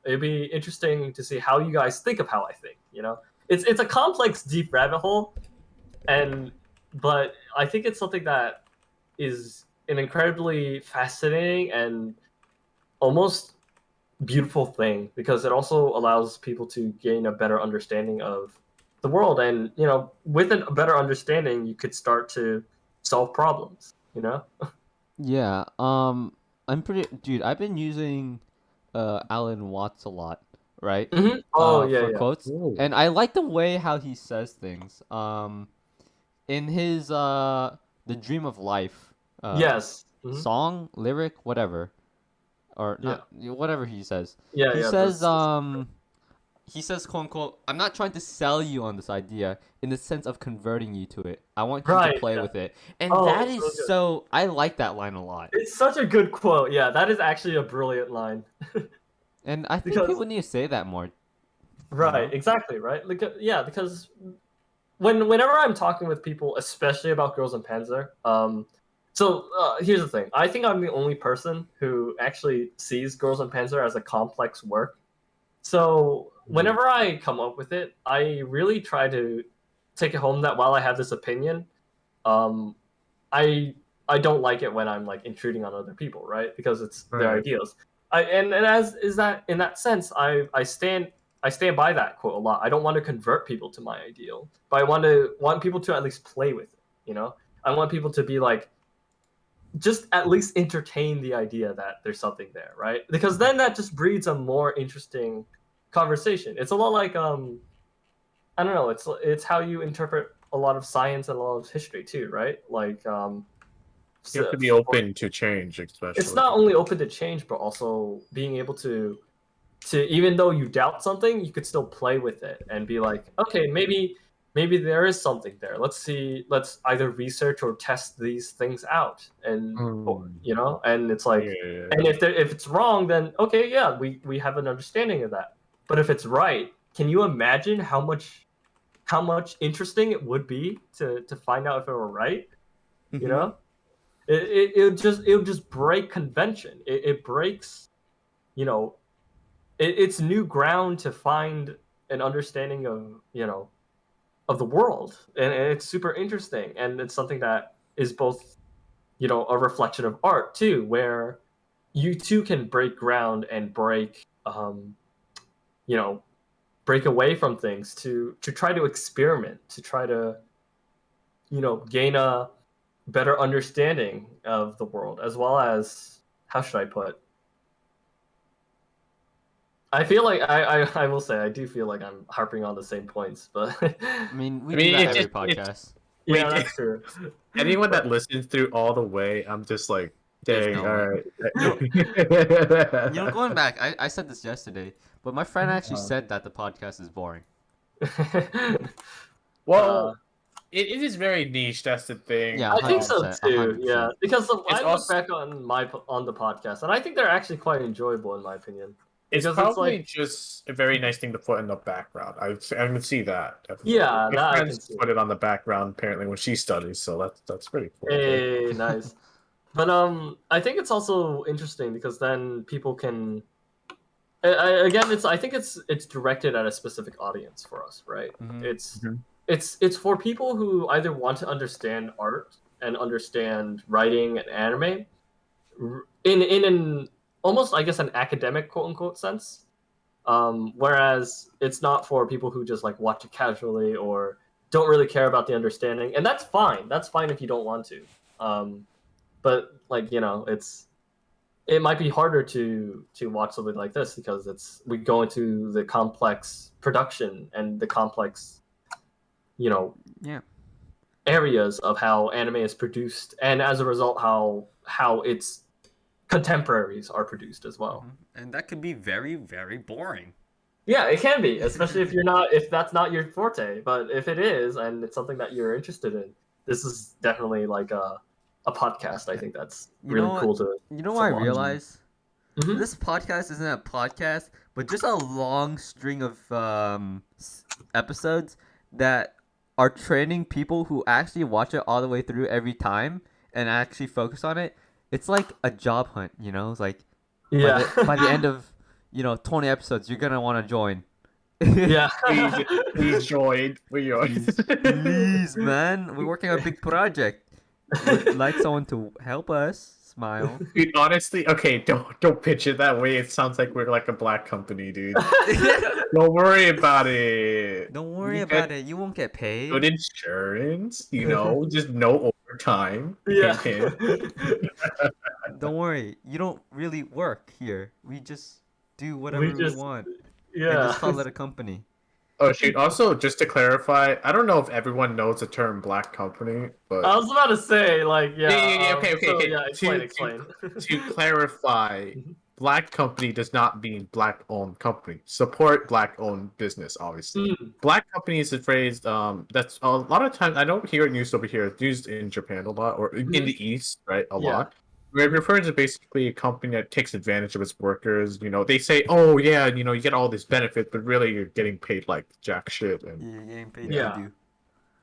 it'd be interesting to see how you guys think of how I think, it's a complex deep rabbit hole, and but I think it's something that is an incredibly fascinating and almost beautiful thing, because it also allows people to gain a better understanding of the world, and with a better understanding you could start to solve problems. Yeah. I'm pretty dude, I've been using Alan Watts a lot, right? Oh yeah, For yeah. quotes. Ooh. And I like the way how he says things. In his The Dream of Life Yes. song, lyric, whatever. Or Yeah, not whatever he says. yeah, He yeah, says this he says, quote unquote, I'm not trying to sell you on this idea in the sense of converting you to it. I want you to right, play yeah. with it. And Oh, that it's is really good. so, I like that line a lot. It's such a good quote. Yeah, that is actually a brilliant line. And I think Because people need to say that more, you right, know? exactly, right. Like, yeah, because whenever I'm talking with people, especially about Girls and Panzer, so here's the thing. I think I'm the only person who actually sees Girls and Panzer as a complex work. So Mm. whenever I come up with it, I really try to take it home that while I have this opinion, um, I I don't like it when I'm like intruding on other people, right? Because it's their Right. ideals. And as is that in that sense, I stand by that quote a lot. I don't want to convert people to my ideal, but I want people to at least play with it. I want people to be like, just at least entertain the idea that there's something there, right? Because then that just breeds a more interesting conversation. It's a lot like I don't know. It's how you interpret a lot of science and a lot of history too, right? Like You have so to be open to change, it's especially. not only open to change, but also being able to even though you doubt something, you could still play with it and be like, okay, maybe there is something there. Let's either research or test these things out, Mm. and it's like, and Yeah. if it's wrong, then okay, yeah, we have an understanding of that. But if it's right, can you imagine how much interesting it would be to find out if it were right? You Mm-hmm. know, it would just break convention. It breaks, you know, it's new ground to find an understanding of the world, and it's super interesting, and it's something that is both a reflection of art too, where you too can break ground and break break away from things to try to experiment, to try to gain a better understanding of the world, as well as, how should I put, I feel like I will say I do feel like I'm harping on the same points, but I mean, we do that every podcast. yeah, that's true. Anyone that listens through all the way, I'm just like, There's dang, no all way. right. Going back, I said this yesterday, but my friend actually said that the podcast is boring. Well, it is very niche. That's the thing. Yeah, I think so 100%, too. 100%. Yeah, because I look also- back on the podcast, and I think they're actually quite enjoyable in my opinion. It's Because probably just a very nice thing to put in the background. I can see that. Definitely. Yeah, My that I friends can see. put it on the background apparently when she studies, so that's pretty cool. Hey, nice. But I think it's also interesting because then people can. Again, I think it's directed at a specific audience for us, right? Mhm. It's for people who either want to understand art and understand writing and anime, in an almost, I guess, an academic quote unquote sense. Whereas it's not for people who just like watch it casually or don't really care about the understanding, and that's fine. That's fine if you don't want to. But like it might be harder to watch something like this because we go into the complex production and the complex, Yeah. areas of how anime is produced, and as a result, how its contemporaries are produced as well. And that could be very, very boring. Yeah, it can be, especially if that's not your forte. But if it is, and it's something that you're interested in, this is definitely like a podcast. I think that's really cool to. You know what I watch. realize? Mhm. This podcast isn't a podcast, but just a long string of episodes that are training people who actually watch it all the way through every time and actually focus on it. It's like a job hunt, It's like Yeah. by the end of 20 episodes, you're gonna want to join. Yeah. Please join. Please, man. We're working on a big project. Would like someone to help us. Smile. Dude, honestly, okay, don't pitch it that way. It sounds like we're like a black company, dude. Don't worry about it. Don't worry about it. You won't get paid. Good insurance, just no overtime. Yeah. Don't worry. You don't really work here. We just do whatever we want. And Yeah. just call it a company. Oh shoot! Also, just to clarify, I don't know if everyone knows the term "black company," but I was about to say, like, yeah. Okay. Yeah, explain. To clarify, black company does not mean black-owned company. Support black-owned business, obviously. Black company is a phrase that's a lot of times I don't hear it used over here. It's used in Japan a lot, or in the East, right? A lot. It refers to basically a company that takes advantage of its workers. They say, "Oh yeah, you get all this benefit," but really you're getting paid like jack shit. And You're getting paid Yeah. to do.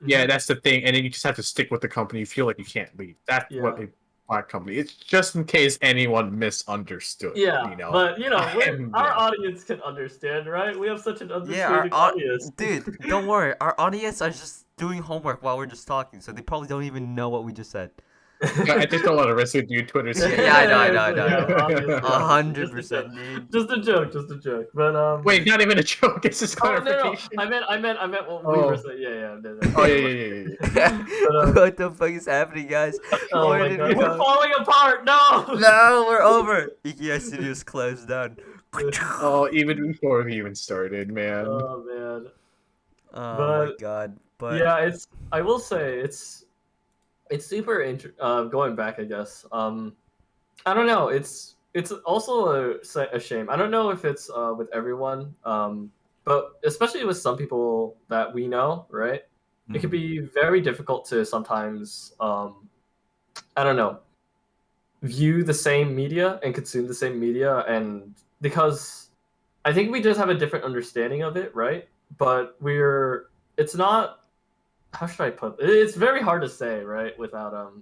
yeah, that's the thing. And then you just have to stick with the company. You feel like you can't leave. That's what a black company. It's just in case anyone misunderstood. Yeah, but our Yeah. audience can understand, right? We have such an understanding audience. Dude, don't worry. Our audience are just doing homework while we're just talking, so they probably don't even know what we just said. I just don't want to risk it, dude. Twitter's Yeah, I know. Obviously. 100%, dude. Just a joke. But Wait, not even a joke. It's just no. clarification. I meant what we were saying. Yeah. Oh yeah. What the fuck is happening, guys? Oh Where my did god, we we're go? falling apart. No. No, we're over. Ikigai Studios closed down. Oh, even before we even started, man. Oh man. Oh my god. But yeah, I will say it's super going back, I guess. I don't know. It's also a shame. I don't know if it's with everyone, but especially with some people that we know, right? It can be very difficult to sometimes, I don't know, view the same media and consume the same media, and because I think we just have a different understanding of it, right? But it's not. How should I put it? It's very hard to say, right? Without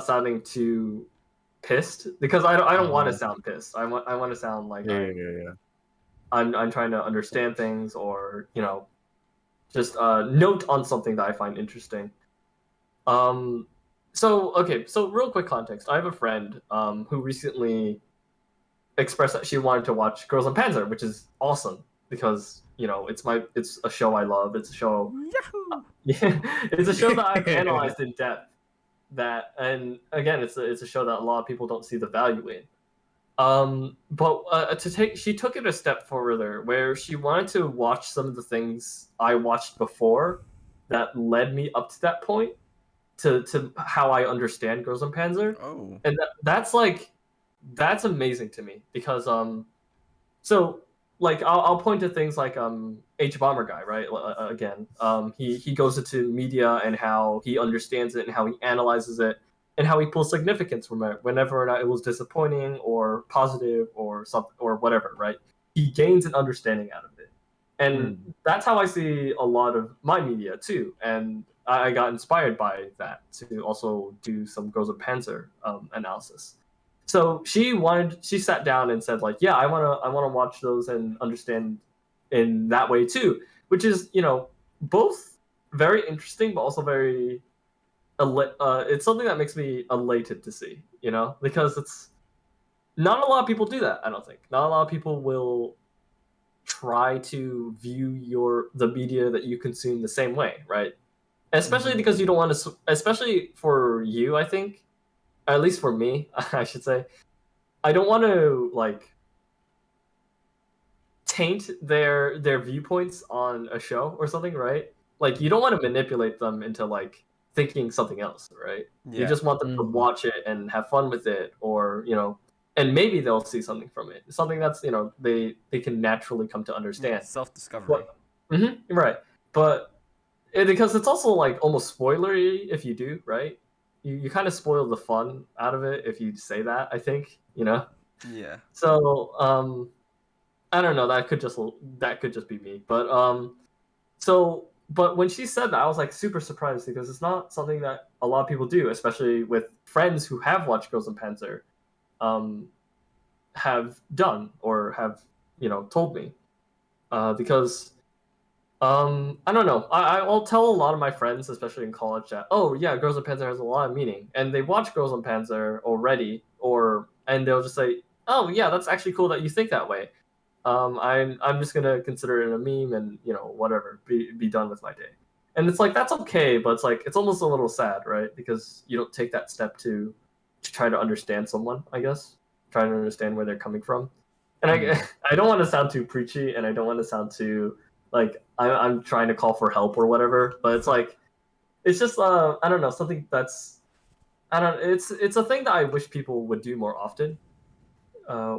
sounding too pissed, because I don't want to sound pissed. I want to sound like Yeah. I'm trying to understand things, or just note on something that I find interesting. So okay, so real quick context. I have a friend who recently expressed that she wanted to watch Girls on Panzer, which is awesome because it's a show I love. It's a show Yahoo! yeah, it's a show that I've analyzed in depth. That and again, it's a show that a lot of people don't see the value in. But she took it a step further, where she wanted to watch some of the things I watched before that led me up to that point to how I understand Girls on Panzer, Oh. and that's amazing to me because so like I'll point to things like H Bomber guy, right? Again, he goes into media and how he understands it and how he analyzes it and how he pulls significance from it whenever or not it was disappointing or positive or something or whatever, right? He gains an understanding out of it, and that's how I see a lot of my media too. And I got inspired by that to also do some Goes of Panzer analysis. So she sat down and said like, yeah, I wanna watch those and understand in that way too, which is both very interesting but also very it's something that makes me elated to see, because it's not a lot of people do that. I don't think not a lot of people will try to view the media that you consume the same way, right? Especially because you don't want to, especially for you, I think, at least for me, I should say, I don't want to like taint their viewpoints on a show or something, right? Like you don't want to manipulate them into like thinking something else, right? You Yeah. just want them to watch it and have fun with it, or and maybe they'll see something from it, something that's they can naturally come to understand. Self-discovery. Right, but because it's also like almost spoilery if you do, right? You kind of spoil the fun out of it if you say that. I think. Yeah. So I don't know. That could just be me. But when she said that, I was like super surprised because it's not something that a lot of people do, especially with friends who have watched Girls and Panzer, have done or have told me, because I don't know. I'll tell a lot of my friends, especially in college, that yeah, Girls and Panzer has a lot of meaning, and they watch Girls and Panzer already, and they'll just say, oh yeah, that's actually cool that you think that way. I'm just gonna consider it a meme and whatever, be done with my day. And it's like that's okay, but it's like it's almost a little sad, right? Because you don't take that step to try to understand someone, I guess, try to understand where they're coming from. And I don't want to sound too preachy, and I don't want to sound too like I'm trying to call for help or whatever. But it's like it's just I don't know, something that's I don't. It's a thing that I wish people would do more often. Uh,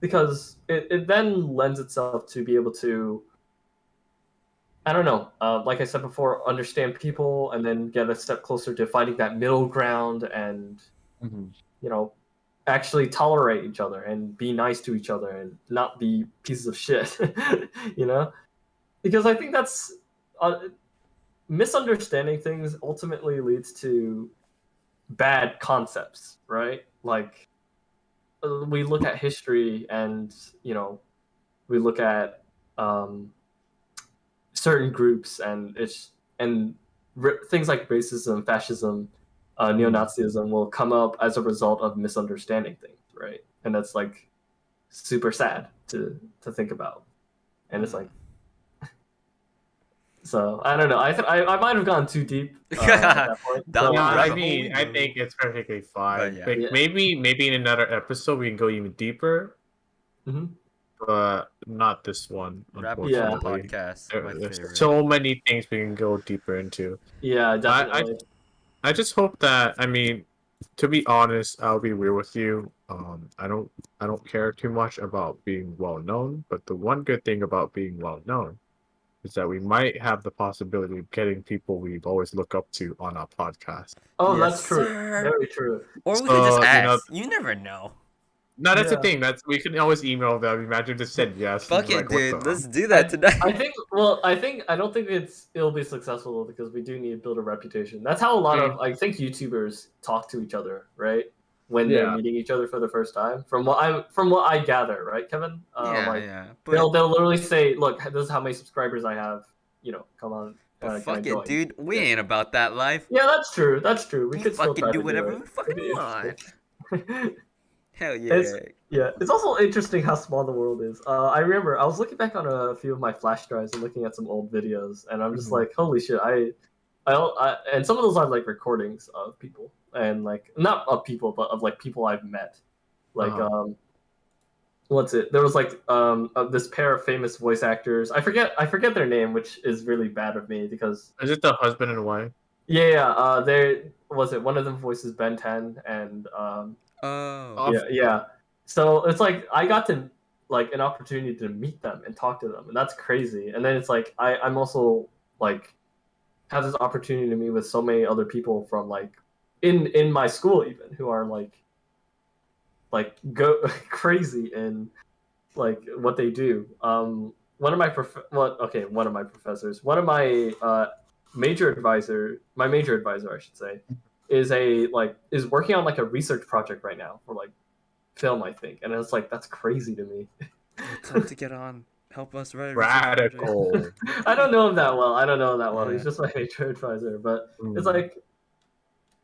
because it then lends itself to be able to I don't know, like I said before, understand people and then get a step closer to finding that middle ground and you know actually tolerate each other and be nice to each other and not be pieces of shit. you know because I think that's misunderstanding things ultimately leads to bad concepts, right? Like we look at history and we look at certain groups and things like racism, fascism, neo-Nazism will come up as a result of misunderstanding things, right? And that's like super sad to think about, and it's like so I don't know. I might have gone too deep at that point. That So, would No, wrap I a whole mean, I window. think it's perfectly fine. But yeah. Like, Yeah. maybe in another episode we can go even deeper, mhm. but not this one, Wrap up Yeah. the unfortunately. podcast. My There's favorite. so many things we can go deeper into. Yeah, I, definitely. I just hope that, I mean, to be honest, I'll be real with you. I don't care too much about being well known, but the one good thing about being well known is that we might have the possibility of getting people we've always looked up to on our podcast. Oh, Yes, that's true. sir. Very true. Or we could just So, ask. You never know. no, that's the Yeah. thing. That's we can always email them. Imagine just said yes. Fuck it, Like, what dude. the? Let's do that tonight. I don't think it'll be successful because we do need to build a reputation. That's how a lot of I think YouTubers talk to each other, right? When they're Yeah. meeting each other for the first time. From what I gather, right, Kevin? yeah, Like yeah. they'll literally say, "Look, this is how many subscribers I have. Come on." But can I fuck it, join? dude. We Yeah. ain't about that life. Yeah, that's true. That's true. We We could still fucking try do to whatever do we it. fucking It'd be want. interesting. Hell yeah. It's also interesting how small the world is. I remember I was looking back on a few of my flash drives and looking at some old videos, and I'm just like, holy shit! And some of those are like recordings of people, and like not of people, but of like people I've met. Like what's it? There was like this pair of famous voice actors. I forget their name, which is really bad of me because Is it the husband and wife? yeah, there was it. One of them voices Ben 10, and Oh. yeah. So it's like I got to like an opportunity to meet them and talk to them, and that's crazy. And then it's like I'm also like have this opportunity to meet with so many other people from like in my school even who are like go crazy in like what they do. One of my one of my professors, one of my my major advisor, I should say, is working on like a research project right now for like film, I think, and it's like that's crazy to me. Tell him to get on. Help us write a research project. Radical. I don't know him that well. Yeah. He's just my major advisor, but it's Mm. like,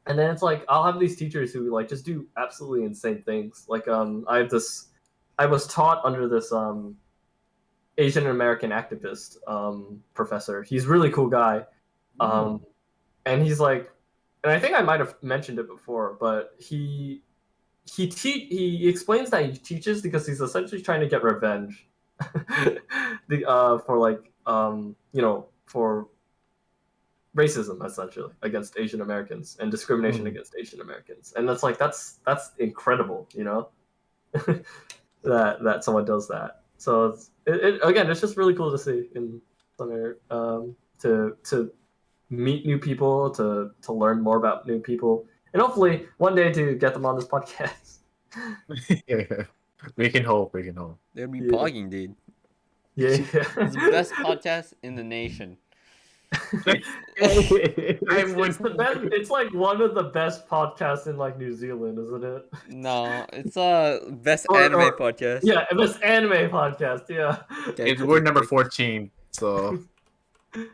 and then it's like I'll have these teachers who like just do absolutely insane things. Like I was taught under this Asian American activist professor. He's a really cool guy, and he's like, and I think I might have mentioned it before, but he explains that he teaches because he's essentially trying to get revenge, for like for racism essentially against Asian Americans and discrimination against Asian Americans, and that's like that's incredible, that someone does that. So again, it's just really cool to see in Thunder, to meet new people, to learn more about new people, and hopefully one day to get them on this podcast. Yeah. We can hope. We can hope. They'll be Yeah. pogging, dude. Yeah, It's the best podcast in the nation. it's the best. It's like one of the best podcasts in like New Zealand, isn't it? No, it's best Or- anime or- podcast. Yeah, best anime podcast. Yeah. Okay, We're number 14, so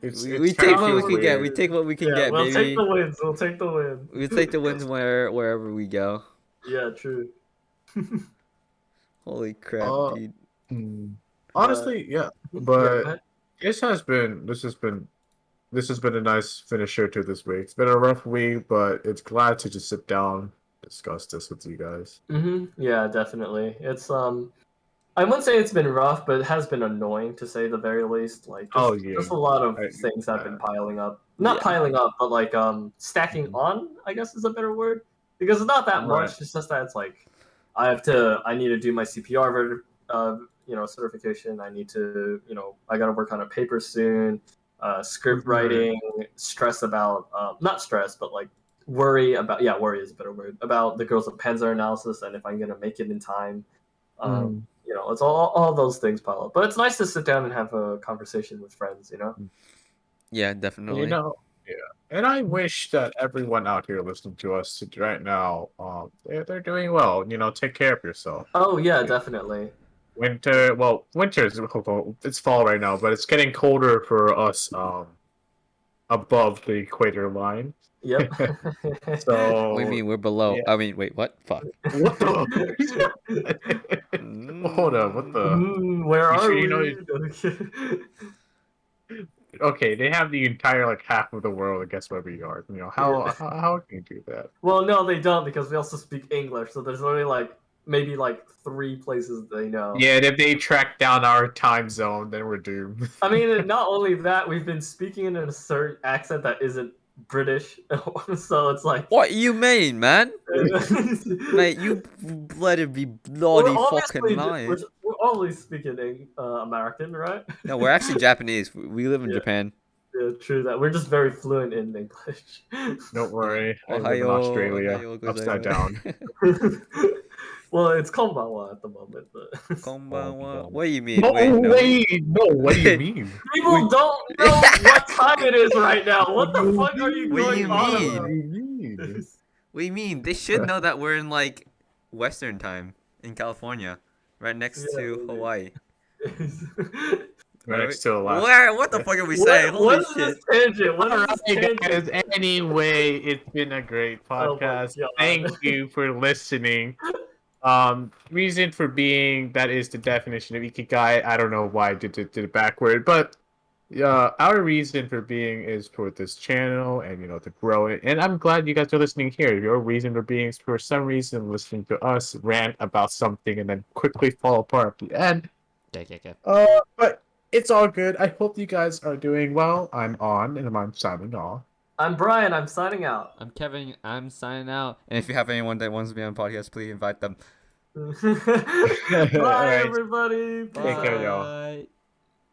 we take what we can get. We take what we can get, we'll baby. take the wins. We'll take the win. We take the wins wherever we go. Yeah, true. Holy crap, dude. Honestly, yeah. go But ahead. this has been a nice finisher to this week. It's been a rough week, but it's glad to just sit down, discuss this with you guys. Yeah, definitely. It's I wouldn't say it's been rough, but it has been annoying to say the very least. Like, just a lot of things have been piling up. Not piling up, but like stacking on, I guess is a better word. Because it's not that much. It's just that it's like I need to do my CPR certification. I need to, I got to work on a paper soon. Script writing, stress about not stress, but like worry about worry is a better word, about the Girls of Panzer analysis and if I'm gonna make it in time. It's all those things pile up. But it's nice to sit down and have a conversation with friends, Yeah, definitely. Yeah. And I wish that everyone out here listening to us right now, they're doing well. Take care of yourself. Oh yeah, definitely. Winter is it's fall right now, but it's getting colder for us above the equator line. Yep. So What do you mean we're below? yeah. I mean, wait, what? Fuck. What the? Hold on, what the? Where are sure we? Okay, they have the entire like half of the world, I guess, where we are. How can you do that? Well, no, they don't because we also speak English, so there's only like maybe like 3 places they know. Yeah, and if they track down our time zone, then we're doomed. I mean, not only that, we've been speaking in a certain accent that isn't British, so it's like. What you mean, man? Mate, you better be bloody fucking lying. We're always speaking American, right? No, we're actually Japanese. We live in Japan. Yeah, true that. We're just very fluent in English. Don't worry, I live in Ohio, Australia, Ohio upside down. Well, it's konbanwa at the moment, but Konbanwa. What do you mean? No, Wait, no. What do you mean? people don't know what time it is right now. What the fuck are you What do going you on mean? about? What do you mean? What do you mean? They should know that we're in like Western time in California, right next to Hawaii. Medic's still alive. Where? What the fuck are we saying? What Holy is shit! this tangent? What is Alright, this guys. tangent? Anyway, it's been a great Oh my podcast. God. Thank you for listening. Reason for being, that is the definition of Ikigai. I don't know why I did it backward, but our reason for being is for this channel and to grow it. And I'm glad you guys are listening here. Your reason for being is for some reason listening to us rant about something and then quickly fall apart at the end. Okay. But it's all good. I hope you guys are doing well. I'm on and I'm signing off. I'm Brian. I'm signing out. I'm Kevin. I'm signing out. And if you have anyone that wants to be on the podcast, please invite them. Bye, Alright. everybody. Take care, y'all. Bye.